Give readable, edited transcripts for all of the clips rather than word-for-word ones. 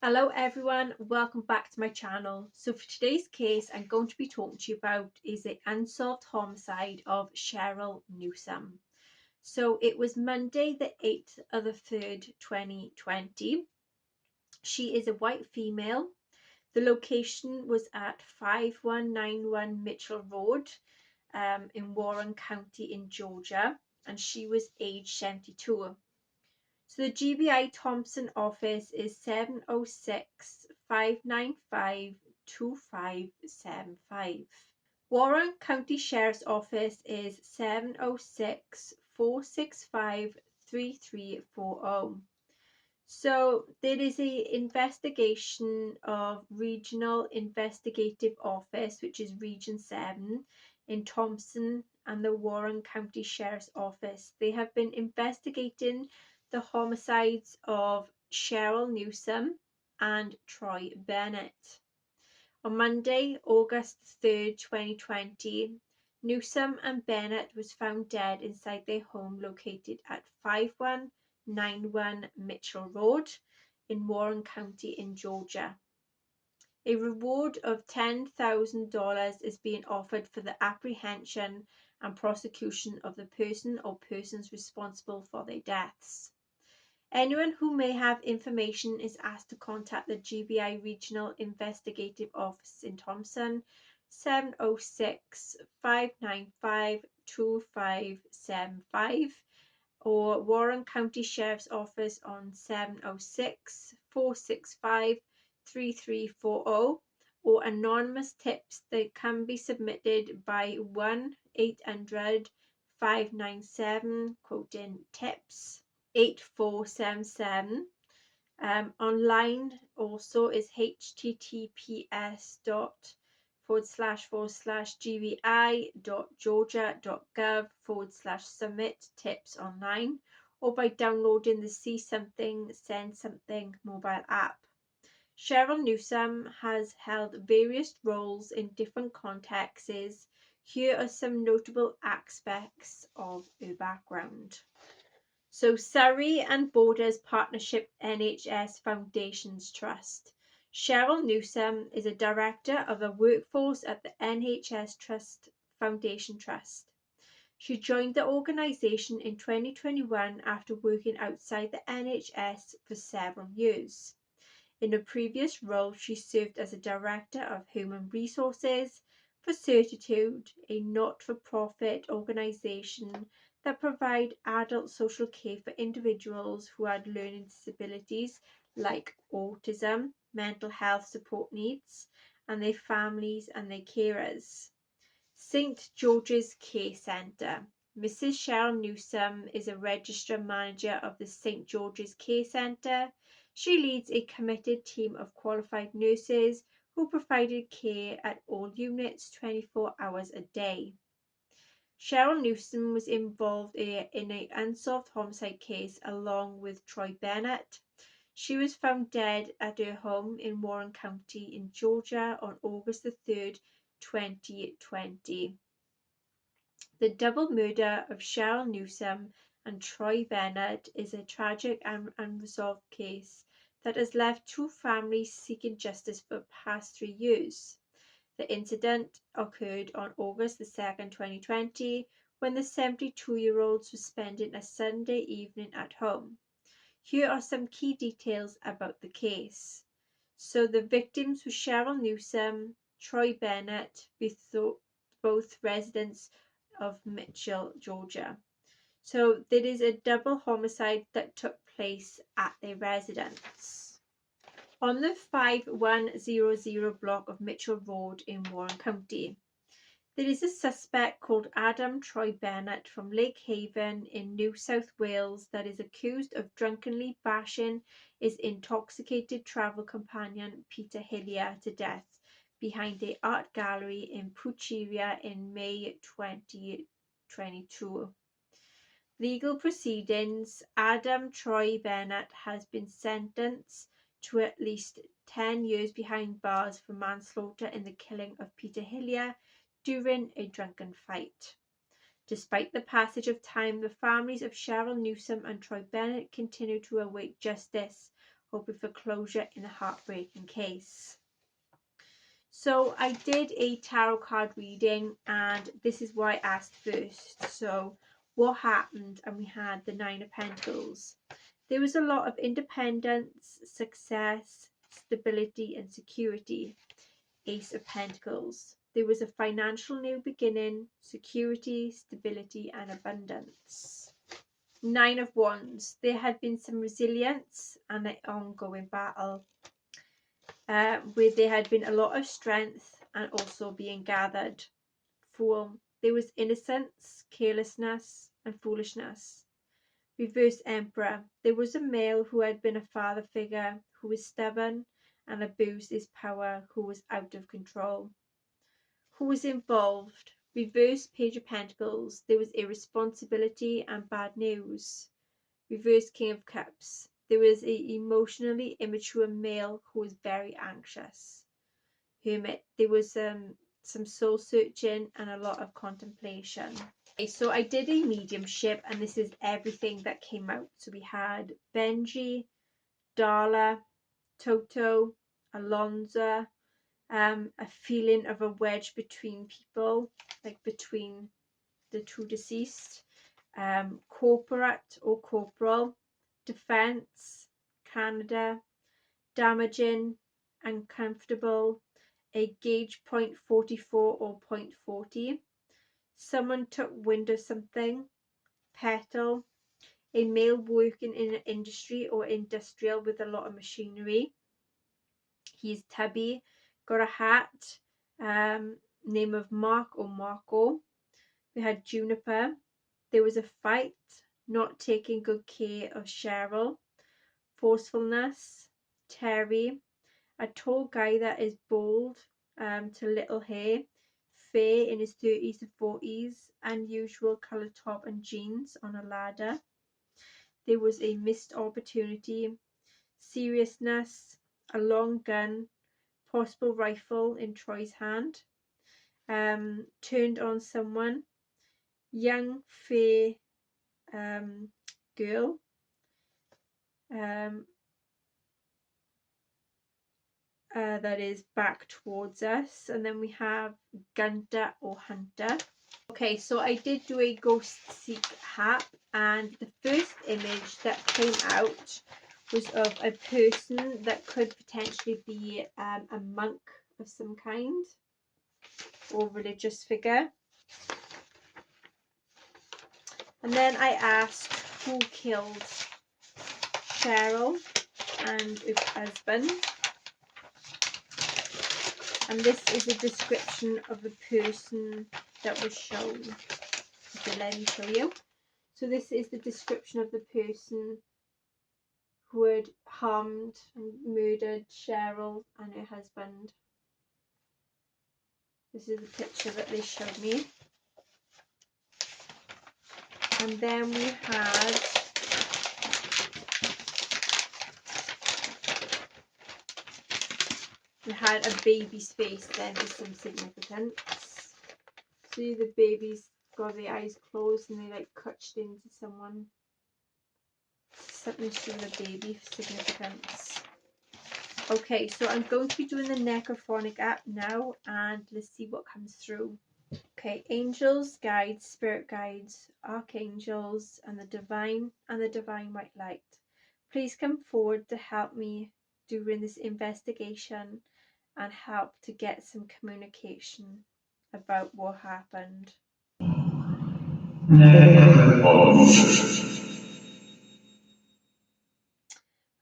Hello everyone, welcome back to my channel. So for today's case I'm going to be talking to you about is the unsolved homicide of Cheryl Newsome. So it was Monday the 8th of the 3rd, 2020. She is a white female. The location was at 5191 Mitchell Road in Warren County in Georgia, and she was age 72. So the GBI Thompson office is 706-595-2575. Warren County Sheriff's Office is 706-465-3340. So there is a investigation of Regional Investigative Office, which is Region 7 in Thompson, and the Warren County Sheriff's Office. They have been investigating the homicides of Cheryl Newsome and Troy Bennet. On Monday, August 3rd, 2020, Newsome and Bennet was found dead inside their home located at 5191 Mitchell Road in Warren County in Georgia. A reward of $10,000 is being offered for the apprehension and prosecution of the person or persons responsible for their deaths. Anyone who may have information is asked to contact the GBI Regional Investigative Office in Thompson, 706-595-2575, or Warren County Sheriff's Office on 706-465-3340, or anonymous tips that can be submitted by 1-800-597, quoting tips 8477. Online also is https://gbi.georgia.gov/submit tips online, or by downloading the See Something, Send Something mobile app. Cheryl Newsome has held various roles in different contexts. Here are some notable aspects of her background. So Surrey and Borders Partnership NHS Foundations Trust. Cheryl Newsome is a director of a workforce at the NHS Trust Foundation Trust. She joined the organisation in 2021 after working outside the NHS for several years. In a previous role, she served as a director of Human Resources for Certitude, a not-for-profit organisation that provide adult social care for individuals who had learning disabilities like autism, mental health support needs, and their families and their carers. St George's Care Centre. Mrs. Cheryl Newsome is a Register Manager of the St George's Care Centre. She leads a committed team of qualified nurses who provided care at all units 24 hours a day. Cheryl Newsome was involved in an unsolved homicide case along with Troy Bennet. She was found dead at her home in Warren County in Georgia on August the 3rd, 2020. The double murder of Cheryl Newsome and Troy Bennet is a tragic and unresolved case that has left two families seeking justice for the past 3 years. The incident occurred on August the 2nd, 2020, when the 72-year-olds were spending a Sunday evening at home. Here are some key details about the case. So the victims were Cheryl Newsome, Troy Bennet, both residents of Mitchell, Georgia. So there is a double homicide that took place at their residence. On the 5100 block of Mitchell Road in Warren County, there is a suspect called Adam Troy Bennet from Lake Haven in New South Wales that is accused of drunkenly bashing his intoxicated travel companion Peter Hillier to death behind the art gallery in Pucheria in May 2022. Legal proceedings. Adam Troy Bennet has been sentenced to at least 10 years behind bars for manslaughter in the killing of Peter Hillier during a drunken fight. Despite the passage of time, the families of Cheryl Newsome and Troy Bennet continue to await justice hoping for closure in a heartbreaking case. So I did a tarot card reading, and this is what I asked first. So what happened? And we had the Nine of Pentacles. There was a lot of independence, success, stability and security. Ace of Pentacles. There was a financial new beginning, security, stability and abundance. Nine of Wands. There had been some resilience and an ongoing battle, where there had been a lot of strength and also being gathered. Fool. There was innocence, carelessness and foolishness. Reverse Emperor. There was a male who had been a father figure, who was stubborn and abused his power, who was out of control. Who was involved? Reverse Page of Pentacles. There was irresponsibility and bad news. Reverse King of Cups. There was an emotionally immature male who was very anxious. Hermit. There was some soul searching and a lot of contemplation. Okay, so I did a mediumship, and this is everything that came out. So we had Benji, Darla, Toto, Alonzo, a feeling of a wedge between people, like between the two deceased, corporate or corporal, defense, Canada, damaging, uncomfortable, a gauge point 44 or point 40, someone took wind of something, petal, a male working in an industry or industrial with a lot of machinery. He's tubby, got a hat, name of Mark or Marco. We had Juniper. There was a fight, not taking good care of Cheryl. Forcefulness, Terry. A tall guy that is bald to little hair. Fair in his 30s to 40s. Unusual coloured top and jeans on a ladder. There was a missed opportunity. Seriousness, a long gun, possible rifle in Troy's hand. Turned on someone. Young, fair girl. That is back towards us. And then we have Gunter or Hunter. Okay, so I did do a ghost seek hap, and the first image that came out was of a person that could potentially be a monk of some kind or religious figure. And then I asked who killed Cheryl and her husband. And this is a description of the person that was shown. Okay, let me show you. So this is the description of the person who had harmed and murdered Cheryl and her husband. This is the picture that they showed me. And then we had a baby's face then with some significance. See, the baby's got the eyes closed and they like clutched into someone. Something to the baby significance. Okay, so I'm going to be doing the necrophonic app now, and let's see what comes through. Okay, angels, guides, spirit guides, archangels, and the divine white light. Please come forward to help me during this investigation and help to get some communication about what happened.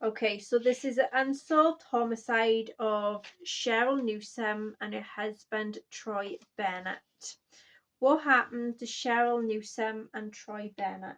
Okay, so this is an unsolved homicide of Cheryl Newsome and her husband Troy Bennet. What happened to Cheryl Newsome and Troy Bennet?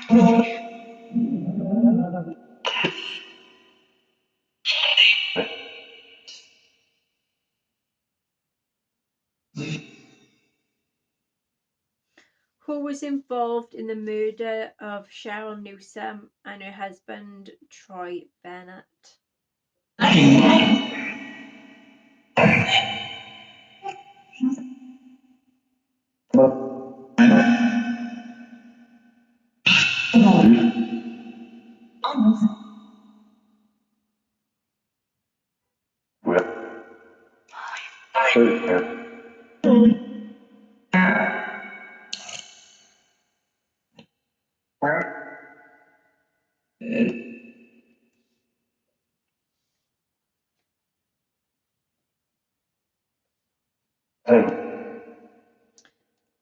Who was involved in the murder of Cheryl Newsome and her husband Troy Bennet?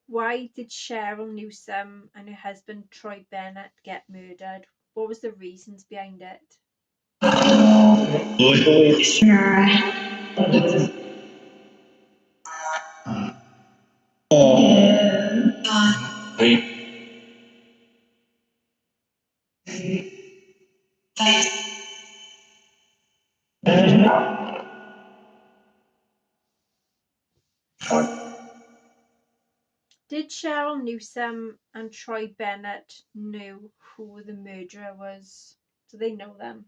Why did Cheryl Newsome and her husband Troy Bennet get murdered? What was the reasons behind it? Did Cheryl Newsome and Troy Bennet know who the murderer was? Do they know them?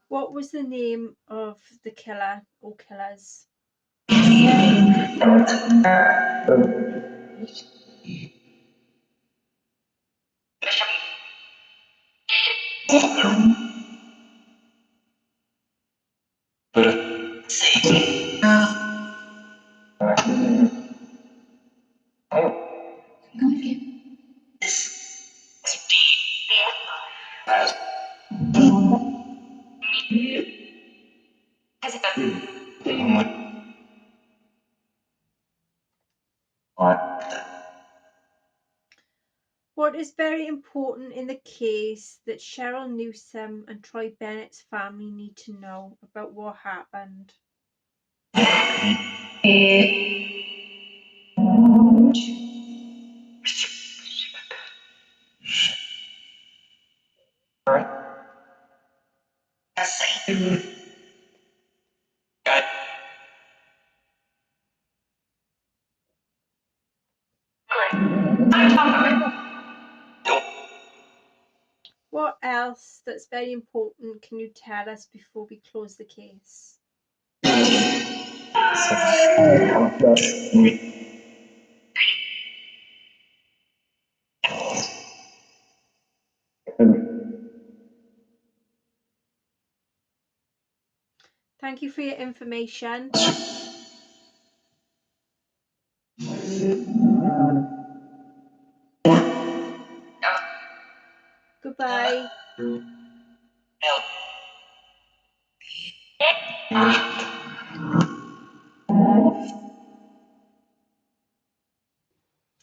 What was the name of the killer or killers? What is very important in the case that Cheryl Newsome and Troy Bennett's family need to know about what happened? What else that's very important can you tell us before we close the case? Thank you for your information. Goodbye.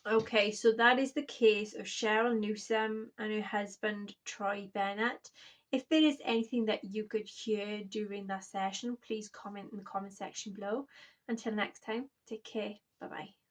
Okay, so that is the case of Cheryl Newsome and her husband Troy Bennet. If there is anything that you could hear during that session, please comment in the comment section below. Until next time, take care. Bye bye.